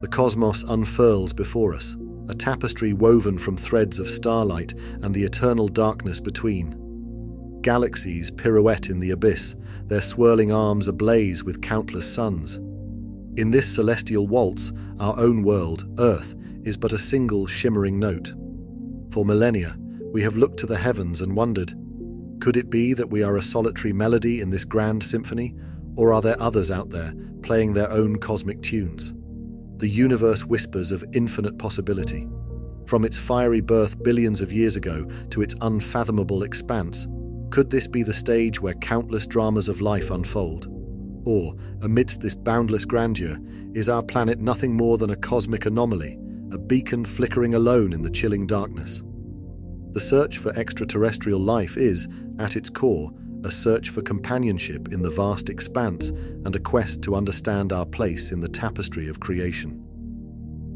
The cosmos unfurls before us, a tapestry woven from threads of starlight and the eternal darkness between. Galaxies pirouette in the abyss, their swirling arms ablaze with countless suns. In this celestial waltz, our own world, Earth, is but a single shimmering note. For millennia, we have looked to the heavens and wondered, could it be that we are a solitary melody in this grand symphony, or are there others out there playing their own cosmic tunes? The universe whispers of infinite possibility. From its fiery birth billions of years ago to its unfathomable expanse, could this be the stage where countless dramas of life unfold? Or, amidst this boundless grandeur, is our planet nothing more than a cosmic anomaly, a beacon flickering alone in the chilling darkness? The search for extraterrestrial life is, at its core, a search for companionship in the vast expanse and a quest to understand our place in the tapestry of creation.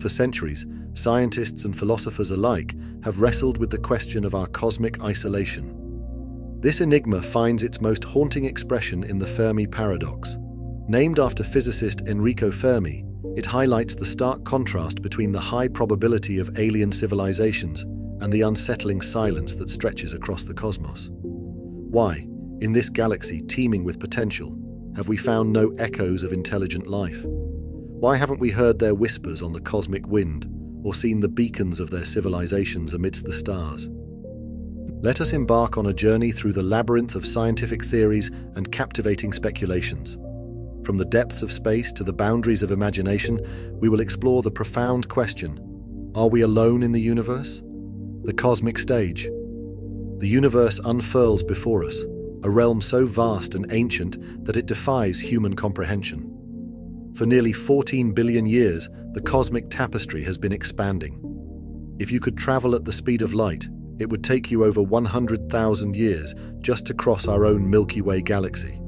For centuries, scientists and philosophers alike have wrestled with the question of our cosmic isolation. This enigma finds its most haunting expression in the Fermi Paradox. Named after physicist Enrico Fermi, it highlights the stark contrast between the high probability of alien civilizations and the unsettling silence that stretches across the cosmos. Why, in this galaxy teeming with potential, have we found no echoes of intelligent life? Why haven't we heard their whispers on the cosmic wind or seen the beacons of their civilizations amidst the stars? Let us embark on a journey through the labyrinth of scientific theories and captivating speculations. From the depths of space to the boundaries of imagination, we will explore the profound question, are we alone in the universe? The cosmic stage. The universe unfurls before us, a realm so vast and ancient that it defies human comprehension. For nearly 14 billion years, the cosmic tapestry has been expanding. If you could travel at the speed of light, it would take you over 100,000 years just to cross our own Milky Way galaxy.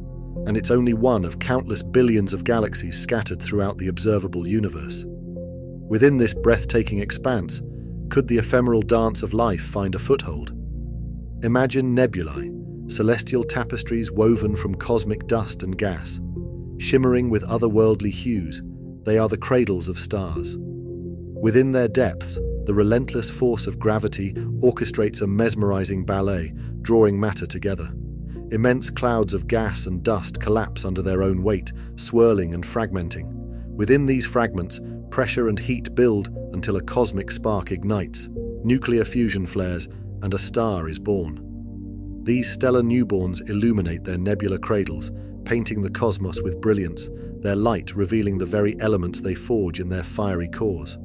And it's only one of countless billions of galaxies scattered throughout the observable universe. Within this breathtaking expanse, could the ephemeral dance of life find a foothold? Imagine nebulae, celestial tapestries woven from cosmic dust and gas. Shimmering with otherworldly hues, they are the cradles of stars. Within their depths, the relentless force of gravity orchestrates a mesmerizing ballet, drawing matter together. Immense clouds of gas and dust collapse under their own weight, swirling and fragmenting. Within these fragments, pressure and heat build until a cosmic spark ignites, nuclear fusion flares, and a star is born. These stellar newborns illuminate their nebular cradles, painting the cosmos with brilliance, their light revealing the very elements they forge in their fiery cores.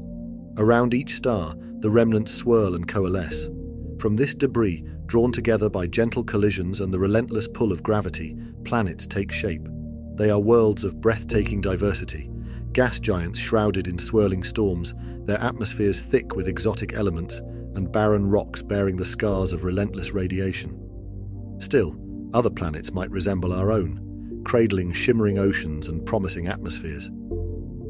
Around each star, the remnants swirl and coalesce. From this debris, drawn together by gentle collisions and the relentless pull of gravity, planets take shape. They are worlds of breathtaking diversity, gas giants shrouded in swirling storms, their atmospheres thick with exotic elements, and barren rocks bearing the scars of relentless radiation. Still, other planets might resemble our own, cradling shimmering oceans and promising atmospheres.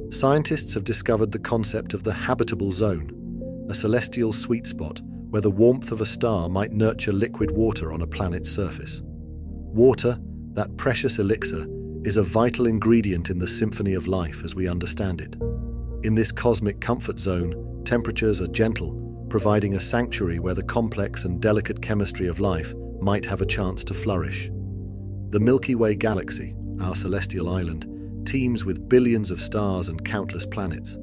Scientists have discovered the concept of the habitable zone, a celestial sweet spot where the warmth of a star might nurture liquid water on a planet's surface. Water, that precious elixir, is a vital ingredient in the symphony of life as we understand it. In this cosmic comfort zone, temperatures are gentle, providing a sanctuary where the complex and delicate chemistry of life might have a chance to flourish. The Milky Way galaxy, our celestial island, teems with billions of stars and countless planets.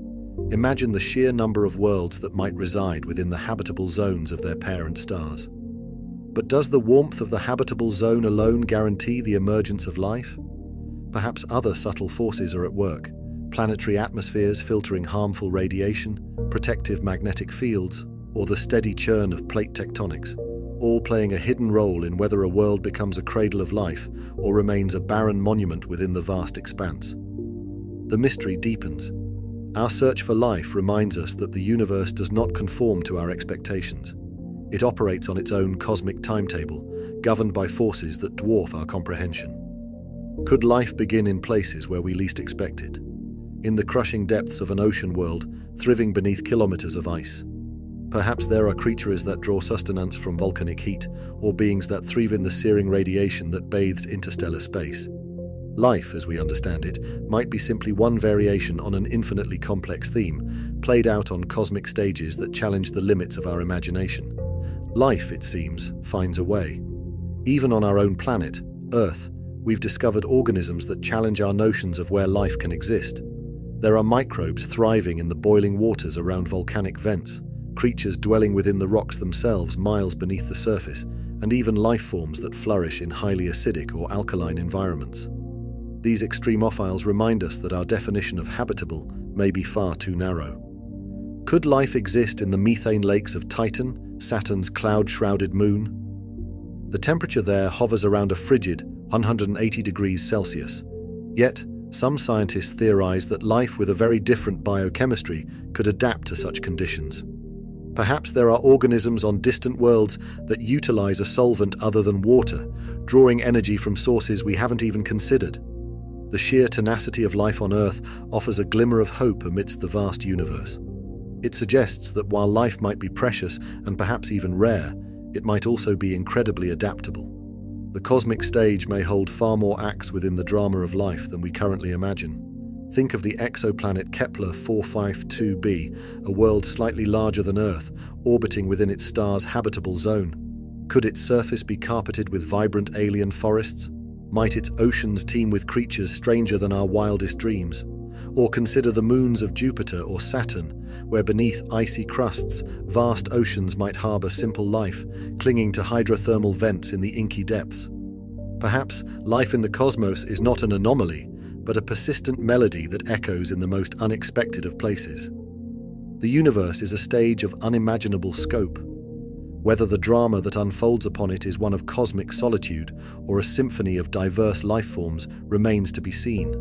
Imagine the sheer number of worlds that might reside within the habitable zones of their parent stars. But does the warmth of the habitable zone alone guarantee the emergence of life? Perhaps other subtle forces are at work, planetary atmospheres filtering harmful radiation, protective magnetic fields, or the steady churn of plate tectonics, all playing a hidden role in whether a world becomes a cradle of life or remains a barren monument within the vast expanse. The mystery deepens. Our search for life reminds us that the universe does not conform to our expectations. It operates on its own cosmic timetable, governed by forces that dwarf our comprehension. Could life begin in places where we least expect it? In the crushing depths of an ocean world, thriving beneath kilometers of ice? Perhaps there are creatures that draw sustenance from volcanic heat, or beings that thrive in the searing radiation that bathes interstellar space. Life, as we understand it, might be simply one variation on an infinitely complex theme, played out on cosmic stages that challenge the limits of our imagination. Life, it seems, finds a way. Even on our own planet, Earth, we've discovered organisms that challenge our notions of where life can exist. There are microbes thriving in the boiling waters around volcanic vents, creatures dwelling within the rocks themselves miles beneath the surface, and even life forms that flourish in highly acidic or alkaline environments. These extremophiles remind us that our definition of habitable may be far too narrow. Could life exist in the methane lakes of Titan, Saturn's cloud-shrouded moon? The temperature there hovers around a frigid 180 degrees Celsius. Yet, some scientists theorize that life with a very different biochemistry could adapt to such conditions. Perhaps there are organisms on distant worlds that utilize a solvent other than water, drawing energy from sources we haven't even considered. The sheer tenacity of life on Earth offers a glimmer of hope amidst the vast universe. It suggests that while life might be precious and perhaps even rare, it might also be incredibly adaptable. The cosmic stage may hold far more acts within the drama of life than we currently imagine. Think of the exoplanet Kepler 452b, a world slightly larger than Earth, orbiting within its star's habitable zone. Could its surface be carpeted with vibrant alien forests? Might its oceans teem with creatures stranger than our wildest dreams? Or consider the moons of Jupiter or Saturn, where beneath icy crusts, vast oceans might harbor simple life, clinging to hydrothermal vents in the inky depths. Perhaps life in the cosmos is not an anomaly, but a persistent melody that echoes in the most unexpected of places. The universe is a stage of unimaginable scope. Whether the drama that unfolds upon it is one of cosmic solitude or a symphony of diverse life forms remains to be seen.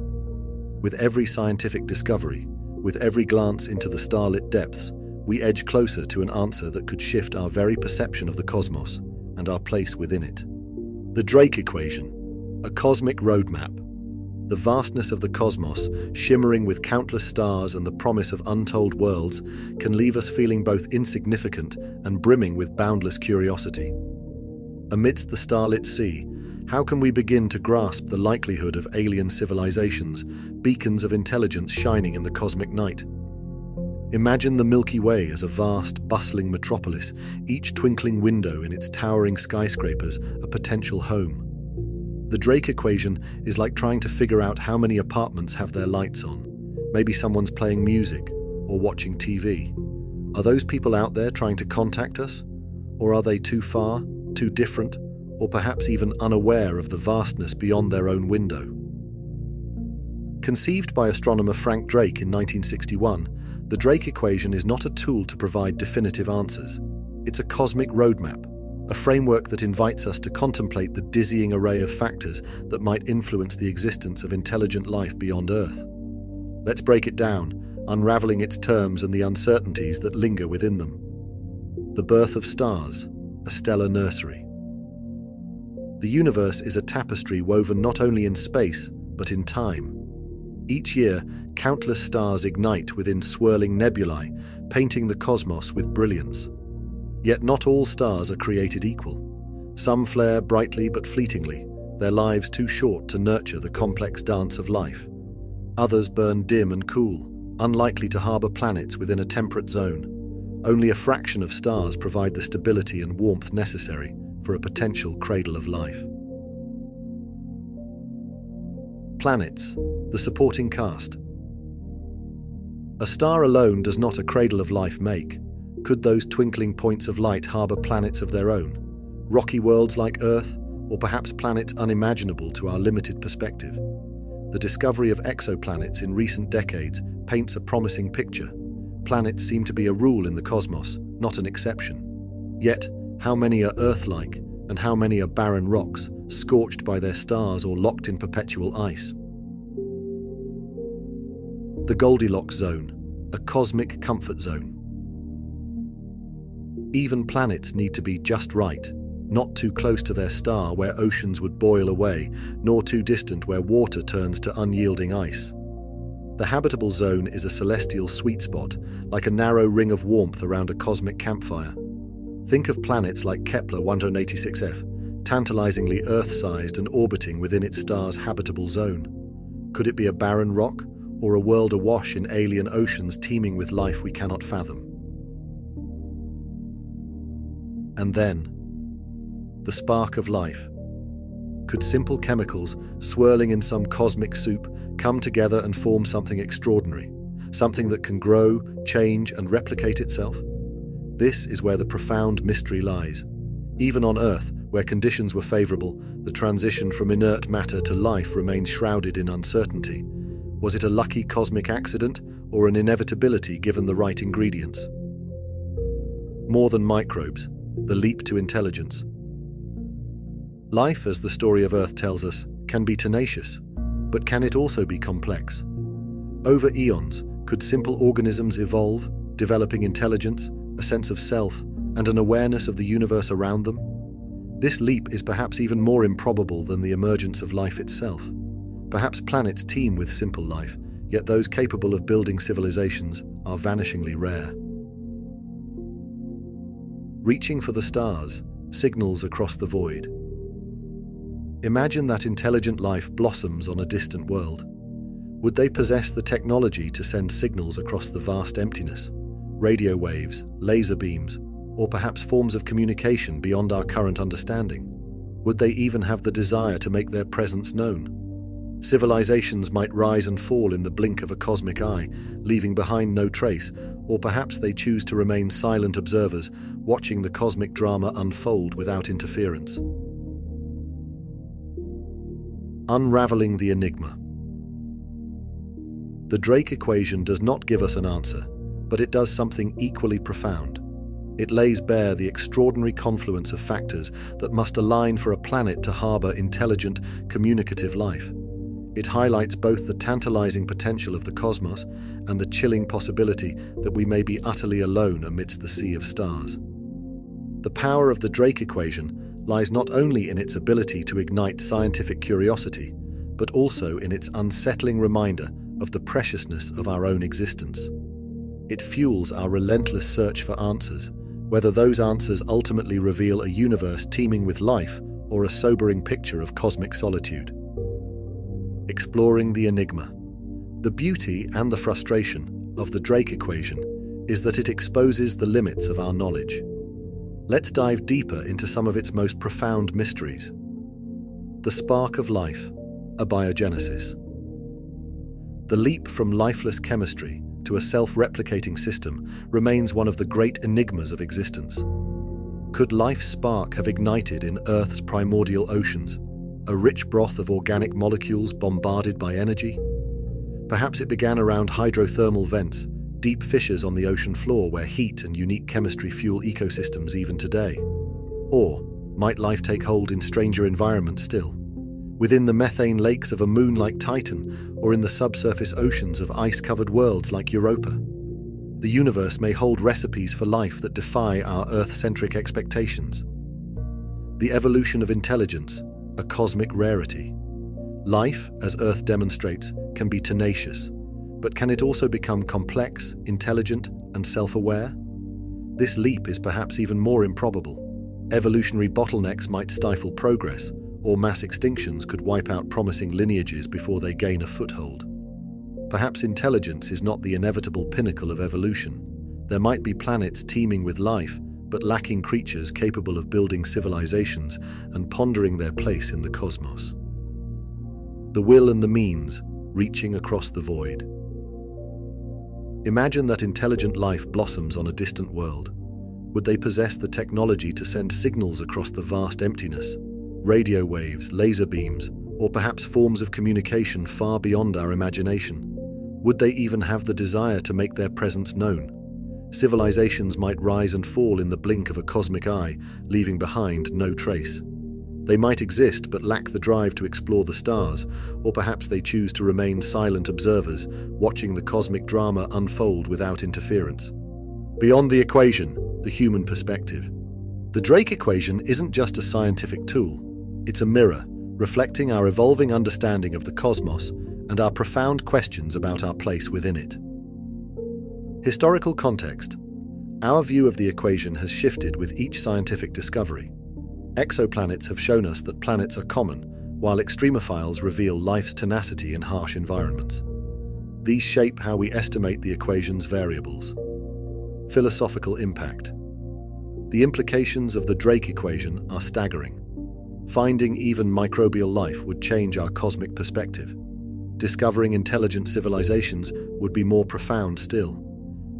With every scientific discovery, with every glance into the starlit depths, we edge closer to an answer that could shift our very perception of the cosmos and our place within it. The Drake equation, a cosmic roadmap. The vastness of the cosmos, shimmering with countless stars and the promise of untold worlds, can leave us feeling both insignificant and brimming with boundless curiosity. Amidst the starlit sea, how can we begin to grasp the likelihood of alien civilizations, beacons of intelligence shining in the cosmic night? Imagine the Milky Way as a vast, bustling metropolis, each twinkling window in its towering skyscrapers a potential home. The Drake equation is like trying to figure out how many apartments have their lights on. Maybe someone's playing music or watching TV. Are those people out there trying to contact us? Or are they too far, too different, or perhaps even unaware of the vastness beyond their own window? Conceived by astronomer Frank Drake in 1961, the Drake equation is not a tool to provide definitive answers. It's a cosmic roadmap, a framework that invites us to contemplate the dizzying array of factors that might influence the existence of intelligent life beyond Earth. Let's break it down, unraveling its terms and the uncertainties that linger within them. The birth of stars, a stellar nursery. The universe is a tapestry woven not only in space, but in time. Each year, countless stars ignite within swirling nebulae, painting the cosmos with brilliance. Yet not all stars are created equal. Some flare brightly but fleetingly, their lives too short to nurture the complex dance of life. Others burn dim and cool, unlikely to harbor planets within a temperate zone. Only a fraction of stars provide the stability and warmth necessary for a potential cradle of life. Planets, the supporting cast. A star alone does not a cradle of life make. Could those twinkling points of light harbor planets of their own? Rocky worlds like Earth, or perhaps planets unimaginable to our limited perspective? The discovery of exoplanets in recent decades paints a promising picture. Planets seem to be a rule in the cosmos, not an exception. Yet, how many are Earth-like, and how many are barren rocks, scorched by their stars or locked in perpetual ice? The Goldilocks zone, a cosmic comfort zone. Even planets need to be just right, not too close to their star where oceans would boil away, nor too distant where water turns to unyielding ice. The habitable zone is a celestial sweet spot, like a narrow ring of warmth around a cosmic campfire. Think of planets like Kepler 186f, tantalizingly Earth-sized and orbiting within its star's habitable zone? Could it be a barren rock, or a world awash in alien oceans teeming with life we cannot fathom? And then, the spark of life. Could simple chemicals, swirling in some cosmic soup, come together and form something extraordinary? Something that can grow, change, and replicate itself? This is where the profound mystery lies. Even on Earth, where conditions were favorable, the transition from inert matter to life remains shrouded in uncertainty. Was it a lucky cosmic accident, or an inevitability given the right ingredients? More than microbes, the leap to intelligence. Life, as the story of Earth tells us, can be tenacious, but can it also be complex? Over eons, could simple organisms evolve, developing intelligence, a sense of self, and an awareness of the universe around them? This leap is perhaps even more improbable than the emergence of life itself. Perhaps planets teem with simple life, yet those capable of building civilizations are vanishingly rare. Reaching for the stars, signals across the void. Imagine that intelligent life blossoms on a distant world. Would they possess the technology to send signals across the vast emptiness? Radio waves, laser beams, or perhaps forms of communication beyond our current understanding? Would they even have the desire to make their presence known? Civilizations might rise and fall in the blink of a cosmic eye, leaving behind no trace, or perhaps they choose to remain silent observers, watching the cosmic drama unfold without interference. Unraveling the enigma. The Drake equation does not give us an answer, but it does something equally profound. It lays bare the extraordinary confluence of factors that must align for a planet to harbor intelligent, communicative life. It highlights both the tantalizing potential of the cosmos and the chilling possibility that we may be utterly alone amidst the sea of stars. The power of the Drake equation lies not only in its ability to ignite scientific curiosity, but also in its unsettling reminder of the preciousness of our own existence. It fuels our relentless search for answers, whether those answers ultimately reveal a universe teeming with life or a sobering picture of cosmic solitude. Exploring the enigma. The beauty and the frustration of the Drake equation is that it exposes the limits of our knowledge. Let's dive deeper into some of its most profound mysteries. The spark of life, abiogenesis. The leap from lifeless chemistry to a self-replicating system remains one of the great enigmas of existence. Could life's spark have ignited in Earth's primordial oceans, a rich broth of organic molecules bombarded by energy? Perhaps it began around hydrothermal vents, deep fissures on the ocean floor where heat and unique chemistry fuel ecosystems even today. Or might life take hold in stranger environments still? Within the methane lakes of a moon like Titan, or in the subsurface oceans of ice-covered worlds like Europa? The universe may hold recipes for life that defy our Earth-centric expectations. The evolution of intelligence, a cosmic rarity. Life, as Earth demonstrates, can be tenacious, but can it also become complex, intelligent, and self-aware? This leap is perhaps even more improbable. Evolutionary bottlenecks might stifle progress, or mass extinctions could wipe out promising lineages before they gain a foothold. Perhaps intelligence is not the inevitable pinnacle of evolution. There might be planets teeming with life, but lacking creatures capable of building civilizations and pondering their place in the cosmos. The will and the means, reaching across the void. Imagine that intelligent life blossoms on a distant world. Would they possess the technology to send signals across the vast emptiness? Radio waves, laser beams, or perhaps forms of communication far beyond our imagination? Would they even have the desire to make their presence known? Civilizations might rise and fall in the blink of a cosmic eye, leaving behind no trace. They might exist but lack the drive to explore the stars, or perhaps they choose to remain silent observers, watching the cosmic drama unfold without interference. Beyond the equation, the human perspective. The Drake equation isn't just a scientific tool. It's a mirror, reflecting our evolving understanding of the cosmos and our profound questions about our place within it. Historical context. Our view of the equation has shifted with each scientific discovery. Exoplanets have shown us that planets are common, while extremophiles reveal life's tenacity in harsh environments. These shape how we estimate the equation's variables. Philosophical impact. The implications of the Drake equation are staggering. Finding even microbial life would change our cosmic perspective. Discovering intelligent civilizations would be more profound still.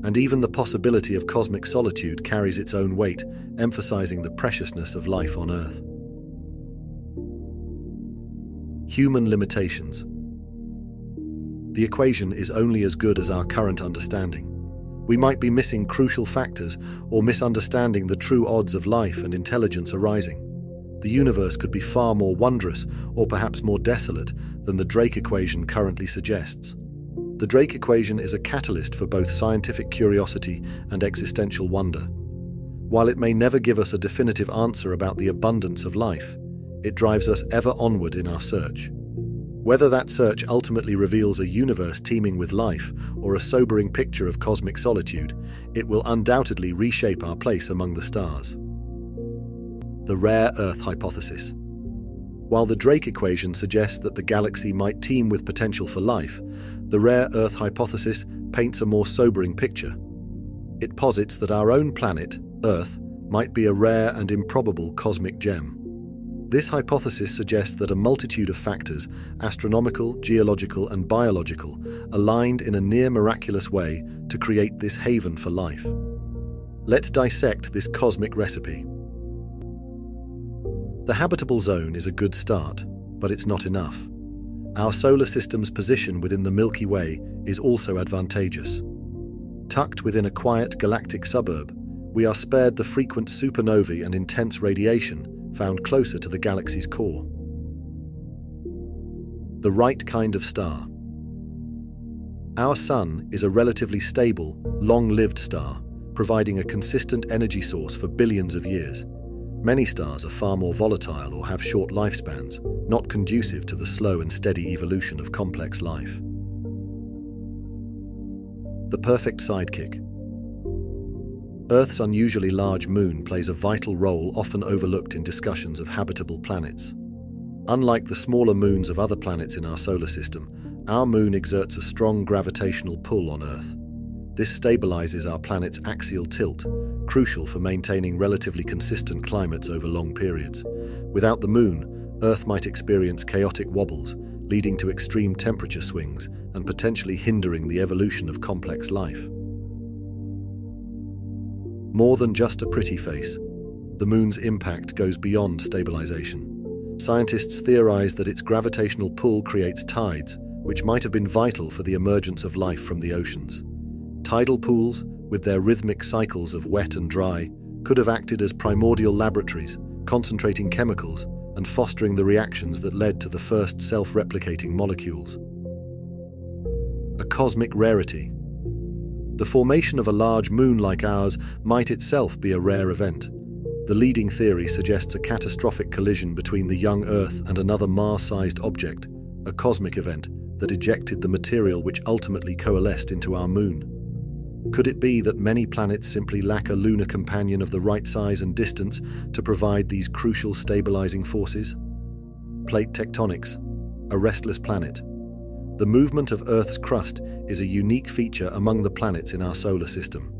And even the possibility of cosmic solitude carries its own weight, emphasizing the preciousness of life on Earth. Human limitations. The equation is only as good as our current understanding. We might be missing crucial factors or misunderstanding the true odds of life and intelligence arising. The universe could be far more wondrous or perhaps more desolate than the Drake equation currently suggests. The Drake equation is a catalyst for both scientific curiosity and existential wonder. While it may never give us a definitive answer about the abundance of life, it drives us ever onward in our search. Whether that search ultimately reveals a universe teeming with life or a sobering picture of cosmic solitude, it will undoubtedly reshape our place among the stars. The rare Earth hypothesis. While the Drake equation suggests that the galaxy might teem with potential for life, the rare Earth hypothesis paints a more sobering picture. It posits that our own planet, Earth, might be a rare and improbable cosmic gem. This hypothesis suggests that a multitude of factors, astronomical, geological, and biological, aligned in a near miraculous way to create this haven for life. Let's dissect this cosmic recipe. The habitable zone is a good start, but it's not enough. Our solar system's position within the Milky Way is also advantageous. Tucked within a quiet galactic suburb, we are spared the frequent supernovae and intense radiation found closer to the galaxy's core. The right kind of star. Our Sun is a relatively stable, long-lived star, providing a consistent energy source for billions of years. Many stars are far more volatile or have short lifespans, not conducive to the slow and steady evolution of complex life. The perfect sidekick. Earth's unusually large moon plays a vital role often overlooked in discussions of habitable planets. Unlike the smaller moons of other planets in our solar system, our moon exerts a strong gravitational pull on Earth. This stabilizes our planet's axial tilt, crucial for maintaining relatively consistent climates over long periods. Without the moon, Earth might experience chaotic wobbles, leading to extreme temperature swings and potentially hindering the evolution of complex life. More than just a pretty face, the moon's impact goes beyond stabilization. Scientists theorize that its gravitational pull creates tides, which might have been vital for the emergence of life from the oceans. Tidal pools, with their rhythmic cycles of wet and dry, could have acted as primordial laboratories, concentrating chemicals and fostering the reactions that led to the first self-replicating molecules. A cosmic rarity. The formation of a large moon like ours might itself be a rare event. The leading theory suggests a catastrophic collision between the young Earth and another Mars-sized object, a cosmic event that ejected the material which ultimately coalesced into our moon. Could it be that many planets simply lack a lunar companion of the right size and distance to provide these crucial stabilizing forces? Plate tectonics, a restless planet. The movement of Earth's crust is a unique feature among the planets in our solar system.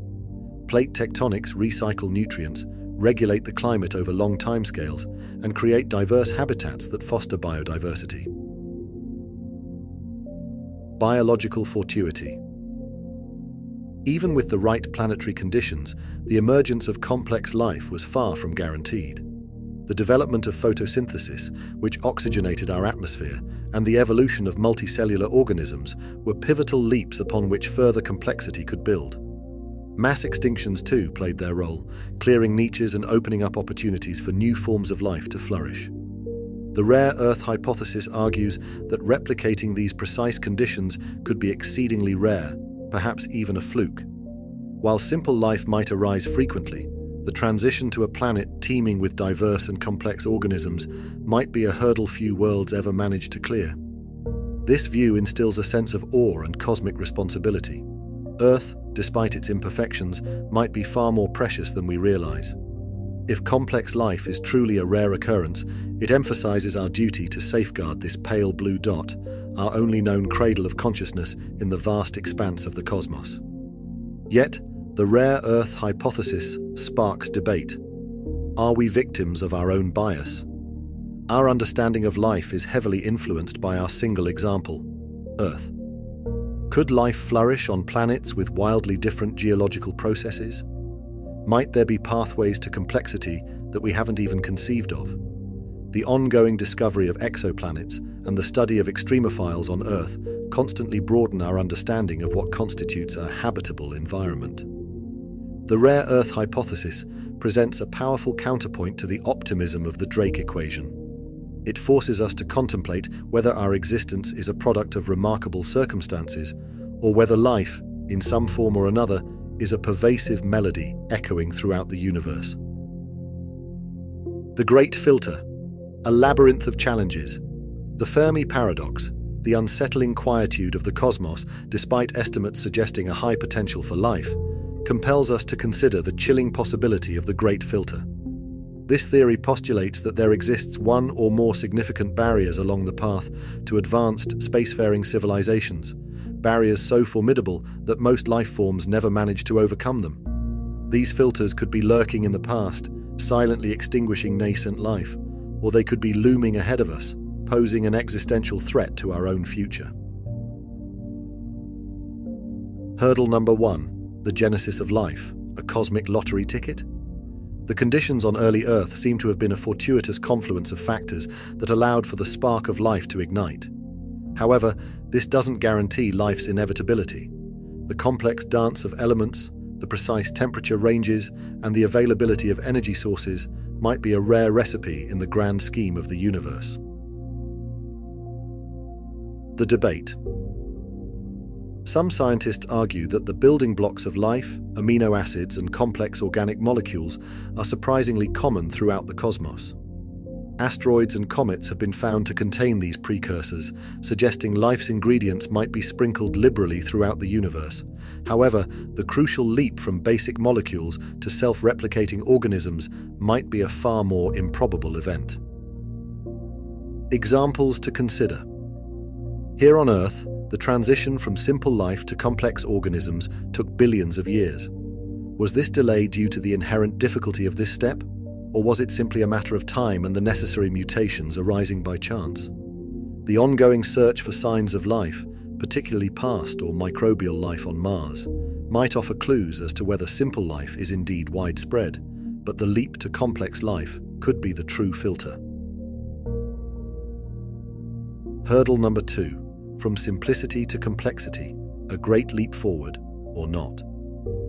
Plate tectonics recycle nutrients, regulate the climate over long timescales, and create diverse habitats that foster biodiversity. Biological fortuity. Even with the right planetary conditions, the emergence of complex life was far from guaranteed. The development of photosynthesis, which oxygenated our atmosphere, and the evolution of multicellular organisms were pivotal leaps upon which further complexity could build. Mass extinctions too played their role, clearing niches and opening up opportunities for new forms of life to flourish. The rare Earth hypothesis argues that replicating these precise conditions could be exceedingly rare, perhaps even a fluke. While simple life might arise frequently, the transition to a planet teeming with diverse and complex organisms might be a hurdle few worlds ever manage to clear. This view instills a sense of awe and cosmic responsibility. Earth, despite its imperfections, might be far more precious than we realize. If complex life is truly a rare occurrence, it emphasizes our duty to safeguard this pale blue dot, our only known cradle of consciousness in the vast expanse of the cosmos. Yet, the rare Earth hypothesis sparks debate. Are we victims of our own bias? Our understanding of life is heavily influenced by our single example, Earth. Could life flourish on planets with wildly different geological processes? Might there be pathways to complexity that we haven't even conceived of? The ongoing discovery of exoplanets and the study of extremophiles on Earth constantly broaden our understanding of what constitutes a habitable environment. The rare Earth hypothesis presents a powerful counterpoint to the optimism of the Drake equation. It forces us to contemplate whether our existence is a product of remarkable circumstances, or whether life, in some form or another, is a pervasive melody echoing throughout the universe. The Great Filter, a labyrinth of challenges. The Fermi Paradox, the unsettling quietude of the cosmos despite estimates suggesting a high potential for life, compels us to consider the chilling possibility of the Great Filter. This theory postulates that there exists one or more significant barriers along the path to advanced spacefaring civilizations, barriers so formidable that most life forms never manage to overcome them. These filters could be lurking in the past, silently extinguishing nascent life, or they could be looming ahead of us, posing an existential threat to our own future. Hurdle number 1, the genesis of life, a cosmic lottery ticket? The conditions on early Earth seem to have been a fortuitous confluence of factors that allowed for the spark of life to ignite. However, this doesn't guarantee life's inevitability. The complex dance of elements, the precise temperature ranges, and the availability of energy sources might be a rare recipe in the grand scheme of the universe. The debate. Some scientists argue that the building blocks of life, amino acids and complex organic molecules, are surprisingly common throughout the cosmos. Asteroids and comets have been found to contain these precursors, suggesting life's ingredients might be sprinkled liberally throughout the universe. However, the crucial leap from basic molecules to self-replicating organisms might be a far more improbable event. Examples to consider. Here on Earth, the transition from simple life to complex organisms took billions of years. Was this delay due to the inherent difficulty of this step? Or was it simply a matter of time and the necessary mutations arising by chance? The ongoing search for signs of life, particularly past or microbial life on Mars, might offer clues as to whether simple life is indeed widespread, but the leap to complex life could be the true filter. Hurdle number 2, from simplicity to complexity, a great leap forward, or not.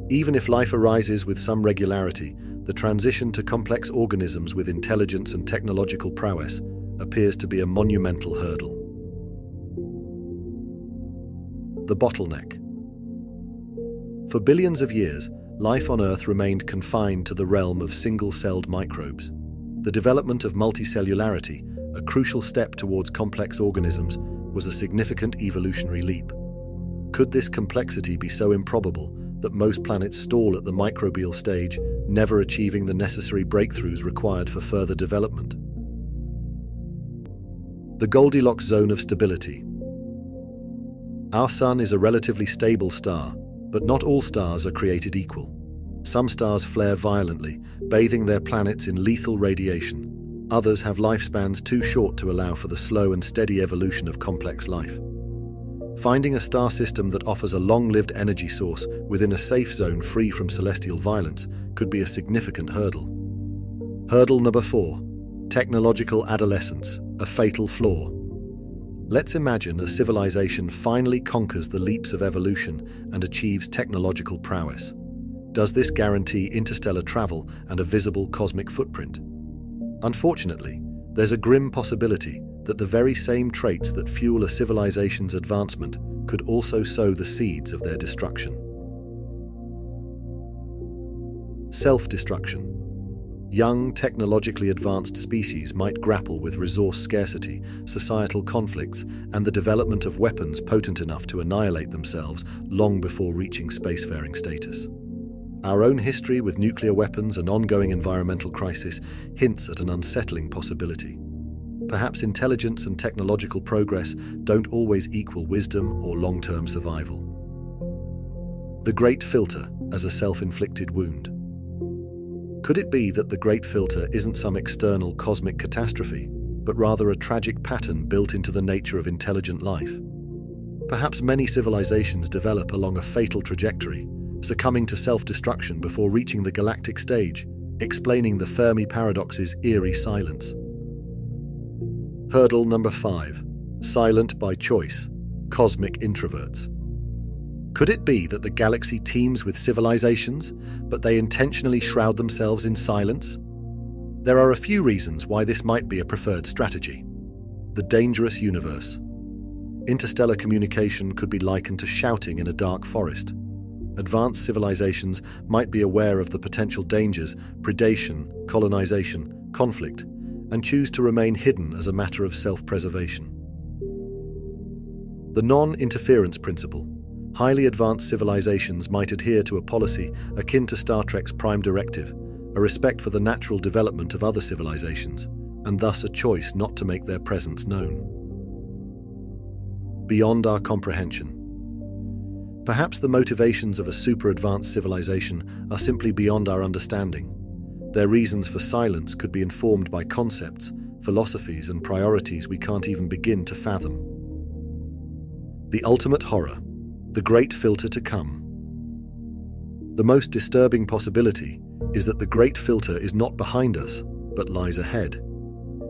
Even if life arises with some regularity, the transition to complex organisms with intelligence and technological prowess appears to be a monumental hurdle. The bottleneck. For billions of years, life on Earth remained confined to the realm of single-celled microbes. The development of multicellularity, a crucial step towards complex organisms, was a significant evolutionary leap. Could this complexity be so improbable that most planets stall at the microbial stage, never achieving the necessary breakthroughs required for further development? The Goldilocks zone of stability. Our Sun is a relatively stable star, but not all stars are created equal. Some stars flare violently, bathing their planets in lethal radiation. Others have lifespans too short to allow for the slow and steady evolution of complex life. Finding a star system that offers a long-lived energy source within a safe zone free from celestial violence could be a significant hurdle. Hurdle number 4, technological adolescence, a fatal flaw. Let's imagine a civilization finally conquers the leaps of evolution and achieves technological prowess. Does this guarantee interstellar travel and a visible cosmic footprint? Unfortunately, there's a grim possibility that the very same traits that fuel a civilization's advancement could also sow the seeds of their destruction. Self-destruction. Young, technologically advanced species might grapple with resource scarcity, societal conflicts, and the development of weapons potent enough to annihilate themselves long before reaching spacefaring status. Our own history with nuclear weapons and ongoing environmental crisis hints at an unsettling possibility. Perhaps intelligence and technological progress don't always equal wisdom or long-term survival. The Great Filter as a self-inflicted wound. Could it be that the Great Filter isn't some external cosmic catastrophe, but rather a tragic pattern built into the nature of intelligent life? Perhaps many civilizations develop along a fatal trajectory, succumbing to self-destruction before reaching the galactic stage, explaining the Fermi Paradox's eerie silence. Hurdle number 5. Silent by choice. Cosmic introverts. Could it be that the galaxy teems with civilizations, but they intentionally shroud themselves in silence? There are a few reasons why this might be a preferred strategy. The dangerous universe. Interstellar communication could be likened to shouting in a dark forest. Advanced civilizations might be aware of the potential dangers, predation, colonization, conflict, and choose to remain hidden as a matter of self-preservation. The non-interference principle. Highly advanced civilizations might adhere to a policy akin to Star Trek's Prime Directive, a respect for the natural development of other civilizations, and thus a choice not to make their presence known. Beyond our comprehension. Perhaps the motivations of a super-advanced civilization are simply beyond our understanding. Their reasons for silence could be informed by concepts, philosophies, and priorities we can't even begin to fathom. The ultimate horror. The Great Filter to come. The most disturbing possibility is that the Great Filter is not behind us, but lies ahead.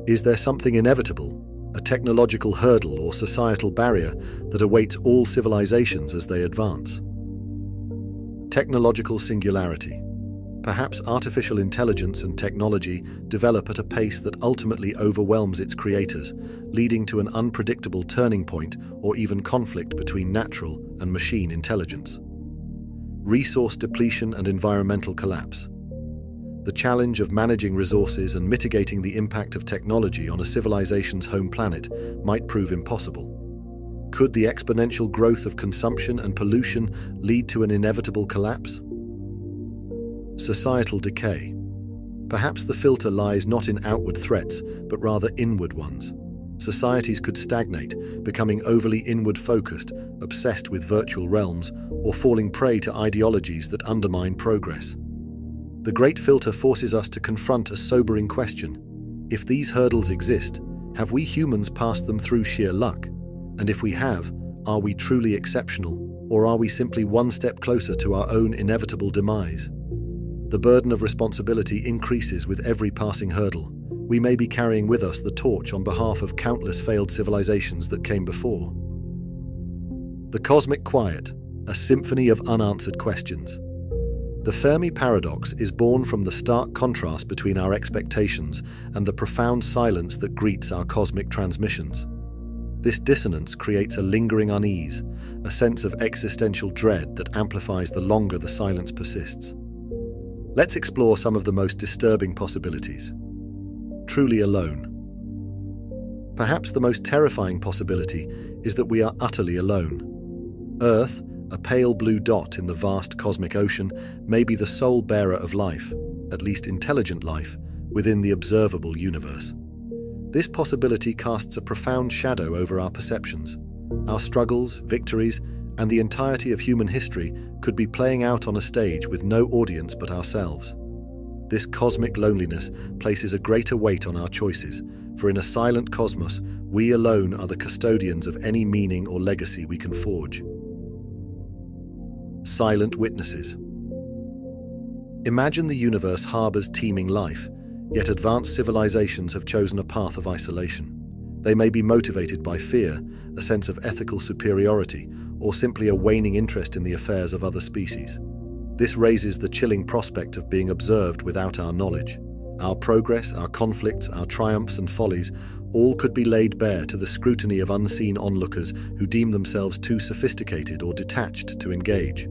Is there something inevitable, a technological hurdle or societal barrier that awaits all civilizations as they advance? Technological singularity. Perhaps artificial intelligence and technology develop at a pace that ultimately overwhelms its creators, leading to an unpredictable turning point or even conflict between natural and machine intelligence. Resource depletion and environmental collapse. The challenge of managing resources and mitigating the impact of technology on a civilization's home planet might prove impossible. Could the exponential growth of consumption and pollution lead to an inevitable collapse? Societal decay. Perhaps the filter lies not in outward threats, but rather inward ones. Societies could stagnate, becoming overly inward-focused, obsessed with virtual realms, or falling prey to ideologies that undermine progress. The Great Filter forces us to confront a sobering question. If these hurdles exist, have we humans passed them through sheer luck? And if we have, are we truly exceptional, or are we simply one step closer to our own inevitable demise? The burden of responsibility increases with every passing hurdle. We may be carrying with us the torch on behalf of countless failed civilizations that came before. The cosmic quiet, a symphony of unanswered questions. The Fermi Paradox is born from the stark contrast between our expectations and the profound silence that greets our cosmic transmissions. This dissonance creates a lingering unease, a sense of existential dread that amplifies the longer the silence persists. Let's explore some of the most disturbing possibilities. Truly alone. Perhaps the most terrifying possibility is that we are utterly alone. Earth, a pale blue dot in the vast cosmic ocean, may be the sole bearer of life, at least intelligent life, within the observable universe. This possibility casts a profound shadow over our perceptions. Our struggles, victories, and the entirety of human history could be playing out on a stage with no audience but ourselves. This cosmic loneliness places a greater weight on our choices, for in a silent cosmos, we alone are the custodians of any meaning or legacy we can forge. Silent witnesses. Imagine the universe harbors teeming life, yet advanced civilizations have chosen a path of isolation. They may be motivated by fear, a sense of ethical superiority, or simply a waning interest in the affairs of other species. This raises the chilling prospect of being observed without our knowledge. Our progress, our conflicts, our triumphs and follies, all could be laid bare to the scrutiny of unseen onlookers who deem themselves too sophisticated or detached to engage.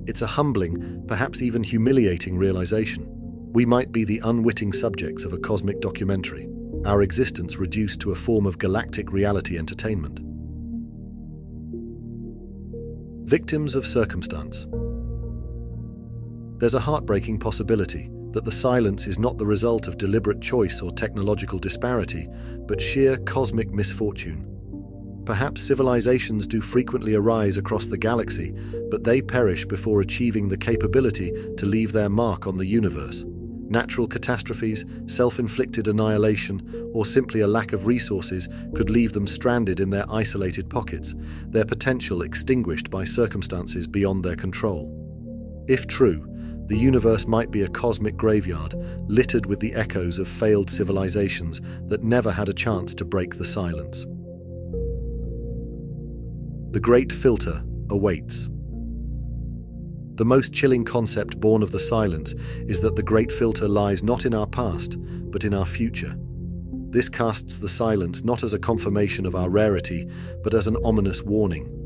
It's a humbling, perhaps even humiliating realization. We might be the unwitting subjects of a cosmic documentary, our existence reduced to a form of galactic reality entertainment. Victims of circumstance. There's a heartbreaking possibility that the silence is not the result of deliberate choice or technological disparity, but sheer cosmic misfortune. Perhaps civilizations do frequently arise across the galaxy, but they perish before achieving the capability to leave their mark on the universe. Natural catastrophes, self-inflicted annihilation, or simply a lack of resources could leave them stranded in their isolated pockets, their potential extinguished by circumstances beyond their control. If true, the universe might be a cosmic graveyard, littered with the echoes of failed civilizations that never had a chance to break the silence. The Great Filter awaits. The most chilling concept born of the silence is that the Great Filter lies not in our past, but in our future. This casts the silence not as a confirmation of our rarity, but as an ominous warning.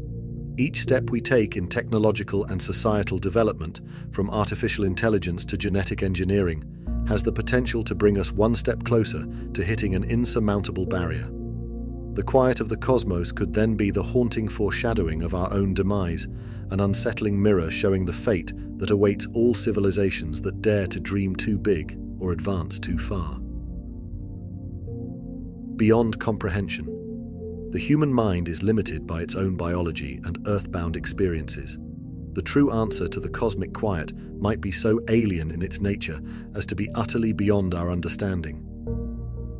Each step we take in technological and societal development, from artificial intelligence to genetic engineering, has the potential to bring us one step closer to hitting an insurmountable barrier. The quiet of the cosmos could then be the haunting foreshadowing of our own demise, an unsettling mirror showing the fate that awaits all civilizations that dare to dream too big or advance too far. Beyond comprehension. The human mind is limited by its own biology and earthbound experiences. The true answer to the cosmic quiet might be so alien in its nature as to be utterly beyond our understanding.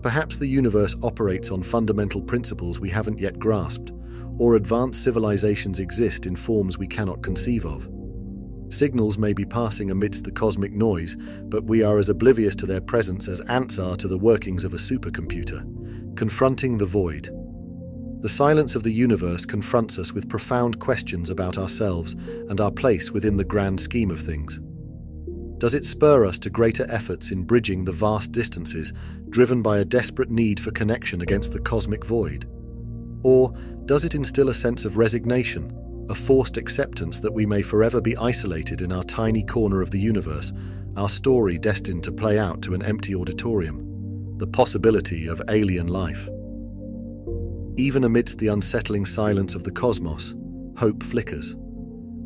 Perhaps the universe operates on fundamental principles we haven't yet grasped, or advanced civilizations exist in forms we cannot conceive of. Signals may be passing amidst the cosmic noise, but we are as oblivious to their presence as ants are to the workings of a supercomputer. Confronting the void. The silence of the universe confronts us with profound questions about ourselves and our place within the grand scheme of things. Does it spur us to greater efforts in bridging the vast distances, driven by a desperate need for connection against the cosmic void? Or does it instill a sense of resignation, a forced acceptance that we may forever be isolated in our tiny corner of the universe, our story destined to play out to an empty auditorium? The possibility of alien life. Even amidst the unsettling silence of the cosmos, hope flickers.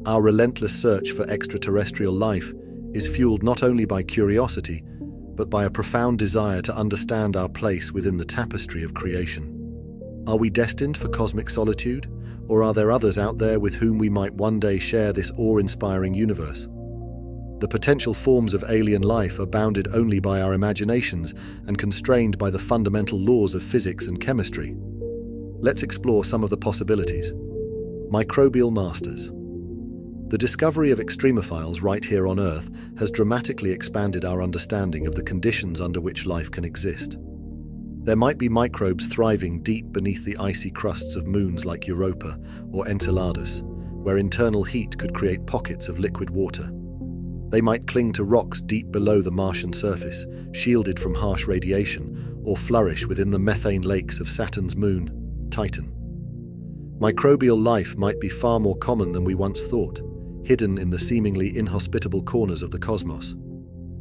Our relentless search for extraterrestrial life is fueled not only by curiosity, but by a profound desire to understand our place within the tapestry of creation. Are we destined for cosmic solitude, or are there others out there with whom we might one day share this awe-inspiring universe? The potential forms of alien life are bounded only by our imaginations and constrained by the fundamental laws of physics and chemistry. Let's explore some of the possibilities. Microbial masters. The discovery of extremophiles right here on Earth has dramatically expanded our understanding of the conditions under which life can exist. There might be microbes thriving deep beneath the icy crusts of moons like Europa or Enceladus, where internal heat could create pockets of liquid water. They might cling to rocks deep below the Martian surface, shielded from harsh radiation, or flourish within the methane lakes of Saturn's moon, Titan. Microbial life might be far more common than we once thought, hidden in the seemingly inhospitable corners of the cosmos.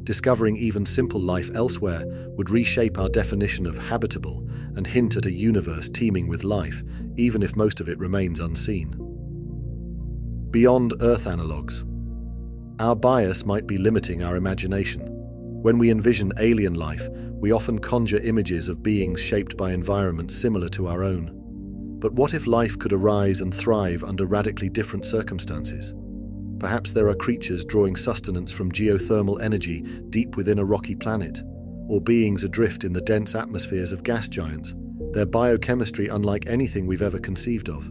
Discovering even simple life elsewhere would reshape our definition of habitable and hint at a universe teeming with life, even if most of it remains unseen. Beyond Earth analogues. Our bias might be limiting our imagination. When we envision alien life, we often conjure images of beings shaped by environments similar to our own. But what if life could arise and thrive under radically different circumstances? Perhaps there are creatures drawing sustenance from geothermal energy deep within a rocky planet, or beings adrift in the dense atmospheres of gas giants, their biochemistry unlike anything we've ever conceived of.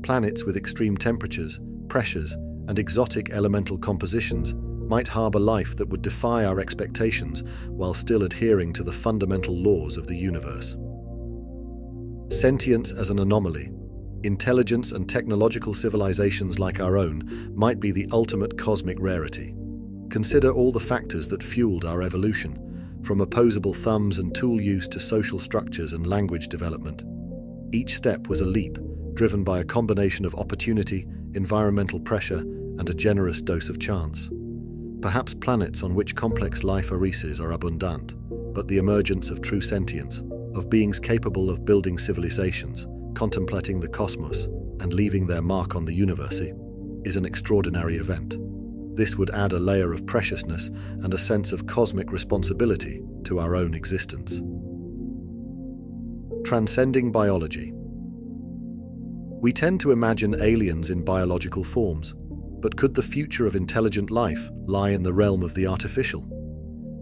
Planets with extreme temperatures, pressures, and exotic elemental compositions might harbor life that would defy our expectations while still adhering to the fundamental laws of the universe. Sentience as an anomaly. Intelligence and technological civilizations like our own might be the ultimate cosmic rarity. Consider all the factors that fueled our evolution, from opposable thumbs and tool use to social structures and language development. Each step was a leap, driven by a combination of opportunity, environmental pressure, and a generous dose of chance. Perhaps planets on which complex life arises are abundant, but the emergence of true sentience, of beings capable of building civilizations, contemplating the cosmos, and leaving their mark on the universe, is an extraordinary event. This would add a layer of preciousness and a sense of cosmic responsibility to our own existence. Transcending biology. We tend to imagine aliens in biological forms, but could the future of intelligent life lie in the realm of the artificial?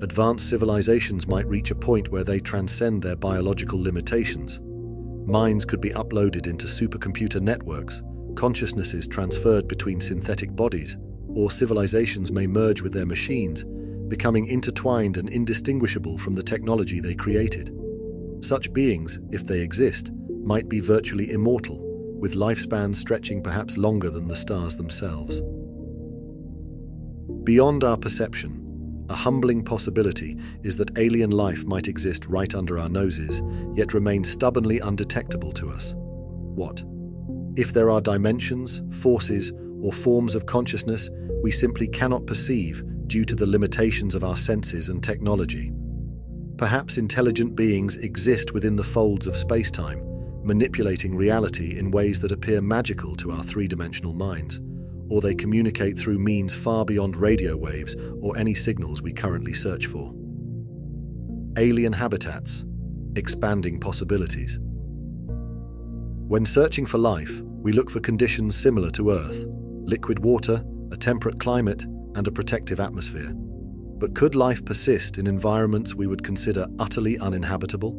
Advanced civilizations might reach a point where they transcend their biological limitations. Minds could be uploaded into supercomputer networks, consciousnesses transferred between synthetic bodies, or civilizations may merge with their machines, becoming intertwined and indistinguishable from the technology they created. Such beings, if they exist, might be virtually immortal, with lifespans stretching perhaps longer than the stars themselves. Beyond our perception, a humbling possibility is that alien life might exist right under our noses, yet remain stubbornly undetectable to us. What? If there are dimensions, forces, or forms of consciousness we simply cannot perceive due to the limitations of our senses and technology? Perhaps intelligent beings exist within the folds of spacetime, manipulating reality in ways that appear magical to our three-dimensional minds, or they communicate through means far beyond radio waves or any signals we currently search for. Alien habitats, expanding possibilities. When searching for life, we look for conditions similar to Earth: liquid water, a temperate climate, and a protective atmosphere. But could life persist in environments we would consider utterly uninhabitable?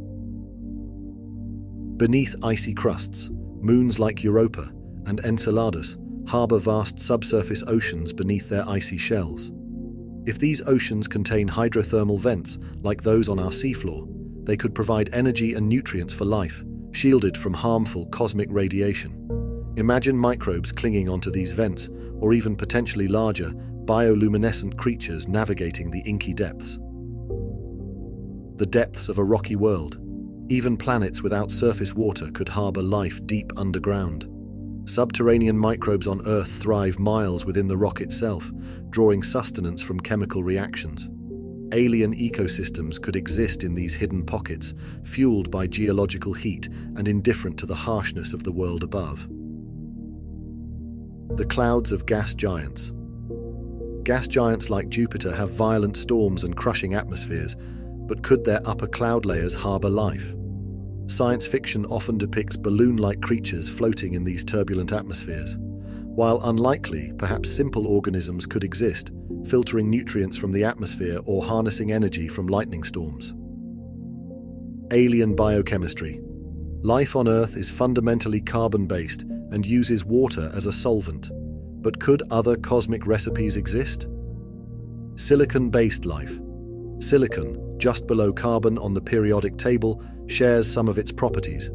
Beneath icy crusts, moons like Europa and Enceladus harbor vast subsurface oceans beneath their icy shells. If these oceans contain hydrothermal vents like those on our seafloor, they could provide energy and nutrients for life, shielded from harmful cosmic radiation. Imagine microbes clinging onto these vents, or even potentially larger, bioluminescent creatures navigating the inky depths. The depths of a rocky world. Even planets without surface water could harbor life deep underground. Subterranean microbes on Earth thrive miles within the rock itself, drawing sustenance from chemical reactions. Alien ecosystems could exist in these hidden pockets, fueled by geological heat and indifferent to the harshness of the world above. The clouds of gas giants. Gas giants like Jupiter have violent storms and crushing atmospheres, but could their upper cloud layers harbor life? Science fiction often depicts balloon-like creatures floating in these turbulent atmospheres. While unlikely, perhaps simple organisms could exist, filtering nutrients from the atmosphere or harnessing energy from lightning storms. Alien biochemistry. Life on Earth is fundamentally carbon-based and uses water as a solvent. But could other cosmic recipes exist? Silicon-based life. Silicon, just below carbon on the periodic table, shares some of its properties.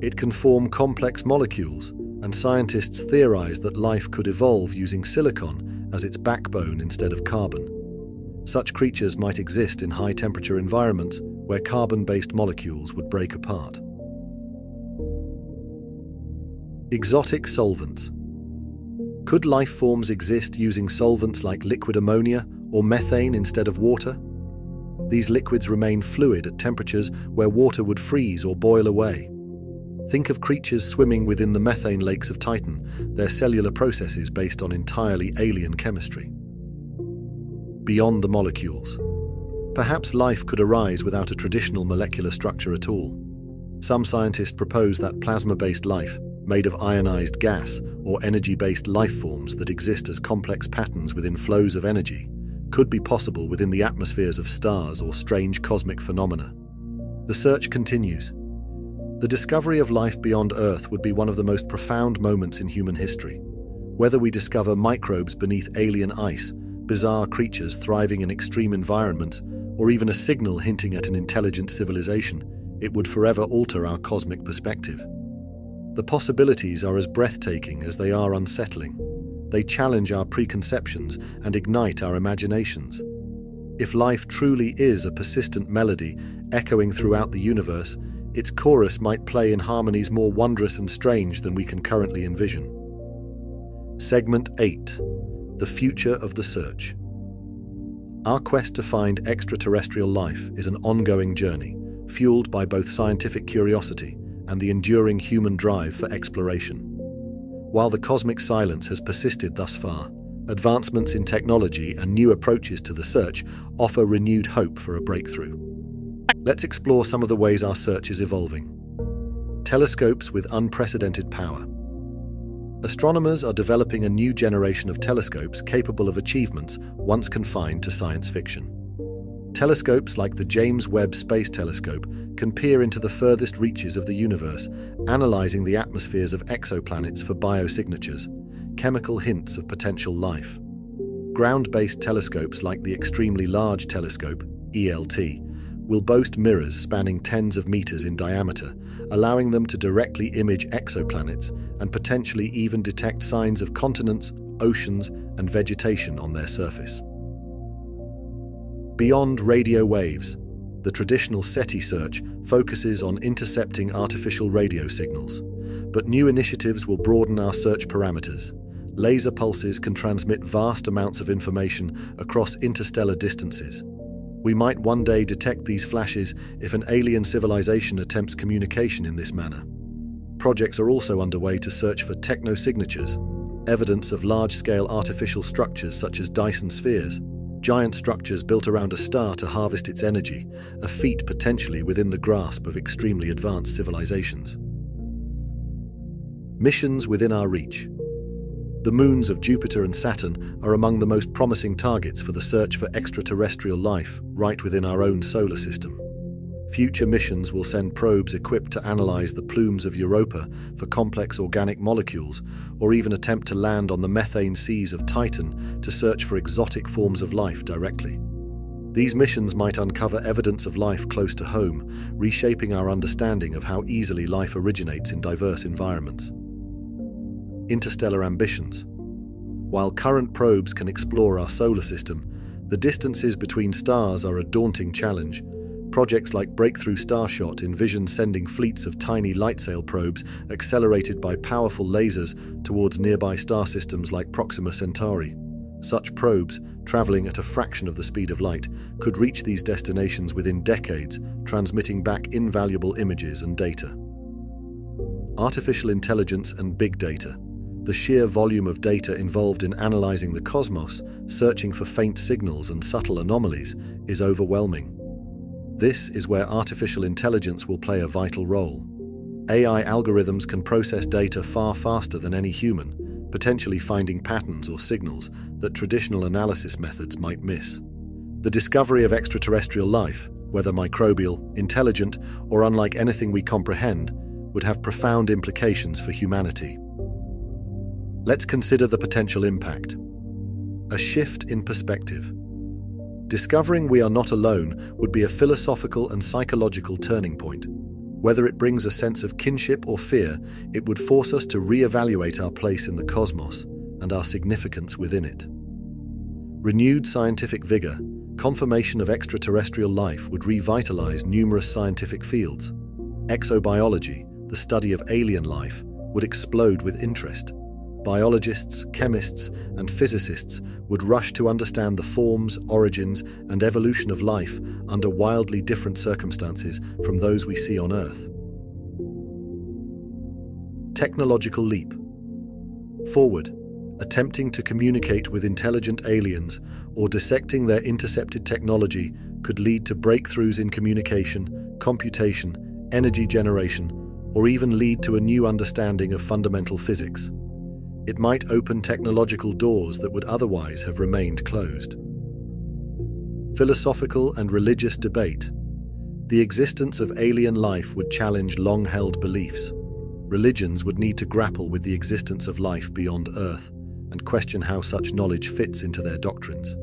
It can form complex molecules, and scientists theorize that life could evolve using silicon as its backbone instead of carbon. Such creatures might exist in high-temperature environments where carbon-based molecules would break apart. Exotic solvents. Could life forms exist using solvents like liquid ammonia or methane instead of water? These liquids remain fluid at temperatures where water would freeze or boil away. Think of creatures swimming within the methane lakes of Titan, their cellular processes based on entirely alien chemistry. Beyond the molecules. Perhaps life could arise without a traditional molecular structure at all. Some scientists propose that plasma-based life, made of ionized gas or energy-based life forms that exist as complex patterns within flows of energy, could be possible within the atmospheres of stars or strange cosmic phenomena. The search continues. The discovery of life beyond Earth would be one of the most profound moments in human history. Whether we discover microbes beneath alien ice, bizarre creatures thriving in extreme environments, or even a signal hinting at an intelligent civilization, it would forever alter our cosmic perspective. The possibilities are as breathtaking as they are unsettling. They challenge our preconceptions and ignite our imaginations. If life truly is a persistent melody echoing throughout the universe, its chorus might play in harmonies more wondrous and strange than we can currently envision. Segment 8. The Future of the Search. Our quest to find extraterrestrial life is an ongoing journey, fueled by both scientific curiosity and the enduring human drive for exploration. While the cosmic silence has persisted thus far, Advancements in technology and new approaches to the search offer renewed hope for a breakthrough. Let's explore some of the ways our search is evolving. Telescopes with unprecedented power. Astronomers are developing a new generation of telescopes capable of achievements once confined to science fiction. Telescopes like the James Webb Space Telescope can peer into the furthest reaches of the universe, analyzing the atmospheres of exoplanets for biosignatures, chemical hints of potential life. Ground-based telescopes like the Extremely Large Telescope, ELT, will boast mirrors spanning tens of meters in diameter, allowing them to directly image exoplanets and potentially even detect signs of continents, oceans, and vegetation on their surface. Beyond radio waves, the traditional SETI search focuses on intercepting artificial radio signals, but new initiatives will broaden our search parameters. Laser pulses can transmit vast amounts of information across interstellar distances. We might one day detect these flashes if an alien civilization attempts communication in this manner. Projects are also underway to search for technosignatures, evidence of large-scale artificial structures such as Dyson spheres, giant structures built around a star to harvest its energy, a feat potentially within the grasp of extremely advanced civilizations. Missions within our reach. The moons of Jupiter and Saturn are among the most promising targets for the search for extraterrestrial life right within our own solar system. Future missions will send probes equipped to analyze the plumes of Europa for complex organic molecules, or even attempt to land on the methane seas of Titan to search for exotic forms of life directly. These missions might uncover evidence of life close to home, reshaping our understanding of how easily life originates in diverse environments. Interstellar ambitions. While current probes can explore our solar system, the distances between stars are a daunting challenge. Projects like Breakthrough Starshot envision sending fleets of tiny light-sail probes accelerated by powerful lasers towards nearby star systems like Proxima Centauri. Such probes, traveling at a fraction of the speed of light, could reach these destinations within decades, transmitting back invaluable images and data. Artificial intelligence and big data. The sheer volume of data involved in analyzing the cosmos, searching for faint signals and subtle anomalies, is overwhelming. This is where artificial intelligence will play a vital role. AI algorithms can process data far faster than any human, potentially finding patterns or signals that traditional analysis methods might miss. The discovery of extraterrestrial life, whether microbial, intelligent, or unlike anything we comprehend, would have profound implications for humanity. Let's consider the potential impact. A shift in perspective. Discovering we are not alone would be a philosophical and psychological turning point. Whether it brings a sense of kinship or fear, it would force us to re-evaluate our place in the cosmos and our significance within it. Renewed scientific vigor, confirmation of extraterrestrial life would revitalize numerous scientific fields. Exobiology, the study of alien life, would explode with interest. Biologists, chemists, and physicists would rush to understand the forms, origins, and evolution of life under wildly different circumstances from those we see on Earth. Technological leap. Forward, attempting to communicate with intelligent aliens or dissecting their intercepted technology could lead to breakthroughs in communication, computation, energy generation, or even lead to a new understanding of fundamental physics. It might open technological doors that would otherwise have remained closed. Philosophical and religious debate. The existence of alien life would challenge long-held beliefs. Religions would need to grapple with the existence of life beyond Earth and question how such knowledge fits into their doctrines.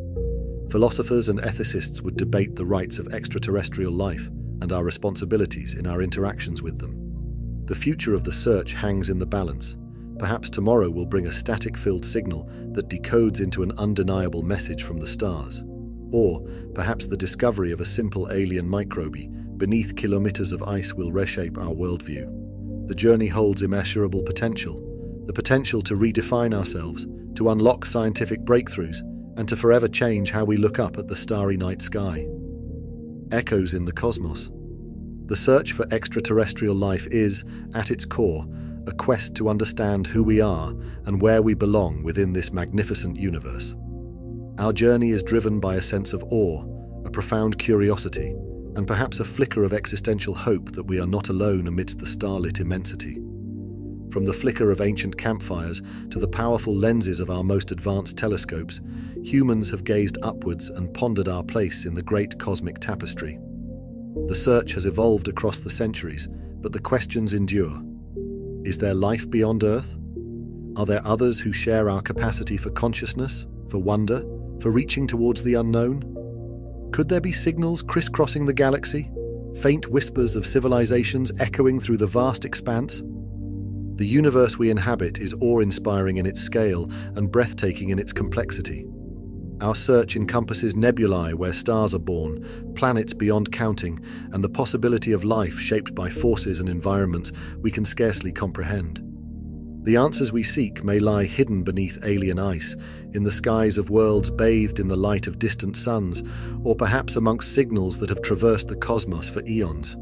Philosophers and ethicists would debate the rights of extraterrestrial life and our responsibilities in our interactions with them. The future of the search hangs in the balance. Perhaps tomorrow will bring a static-filled signal that decodes into an undeniable message from the stars. Or perhaps the discovery of a simple alien microbe beneath kilometers of ice will reshape our worldview. The journey holds immeasurable potential, the potential to redefine ourselves, to unlock scientific breakthroughs, and to forever change how we look up at the starry night sky. Echoes in the cosmos. The search for extraterrestrial life is, at its core, a quest to understand who we are and where we belong within this magnificent universe. Our journey is driven by a sense of awe, a profound curiosity, and perhaps a flicker of existential hope that we are not alone amidst the starlit immensity. From the flicker of ancient campfires to the powerful lenses of our most advanced telescopes, humans have gazed upwards and pondered our place in the great cosmic tapestry. The search has evolved across the centuries, but the questions endure. Is there life beyond Earth? Are there others who share our capacity for consciousness, for wonder, for reaching towards the unknown? Could there be signals crisscrossing the galaxy, faint whispers of civilizations echoing through the vast expanse? The universe we inhabit is awe-inspiring in its scale and breathtaking in its complexity. Our search encompasses nebulae where stars are born, planets beyond counting, and the possibility of life shaped by forces and environments we can scarcely comprehend. The answers we seek may lie hidden beneath alien ice, in the skies of worlds bathed in the light of distant suns, or perhaps amongst signals that have traversed the cosmos for eons.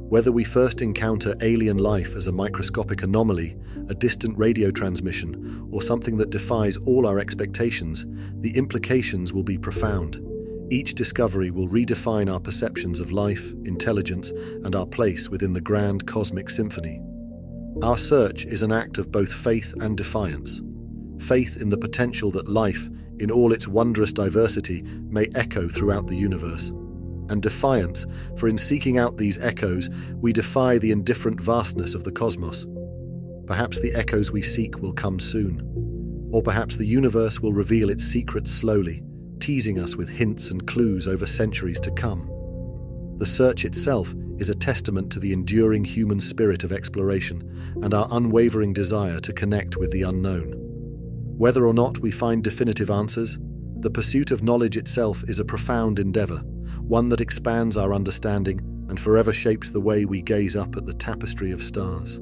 Whether we first encounter alien life as a microscopic anomaly, a distant radio transmission, or something that defies all our expectations, the implications will be profound. Each discovery will redefine our perceptions of life, intelligence, and our place within the grand cosmic symphony. Our search is an act of both faith and defiance. Faith in the potential that life, in all its wondrous diversity, may echo throughout the universe. And defiance, for in seeking out these echoes, we defy the indifferent vastness of the cosmos. Perhaps the echoes we seek will come soon. Or perhaps the universe will reveal its secrets slowly, teasing us with hints and clues over centuries to come. The search itself is a testament to the enduring human spirit of exploration and our unwavering desire to connect with the unknown. Whether or not we find definitive answers, the pursuit of knowledge itself is a profound endeavor, one that expands our understanding and forever shapes the way we gaze up at the tapestry of stars.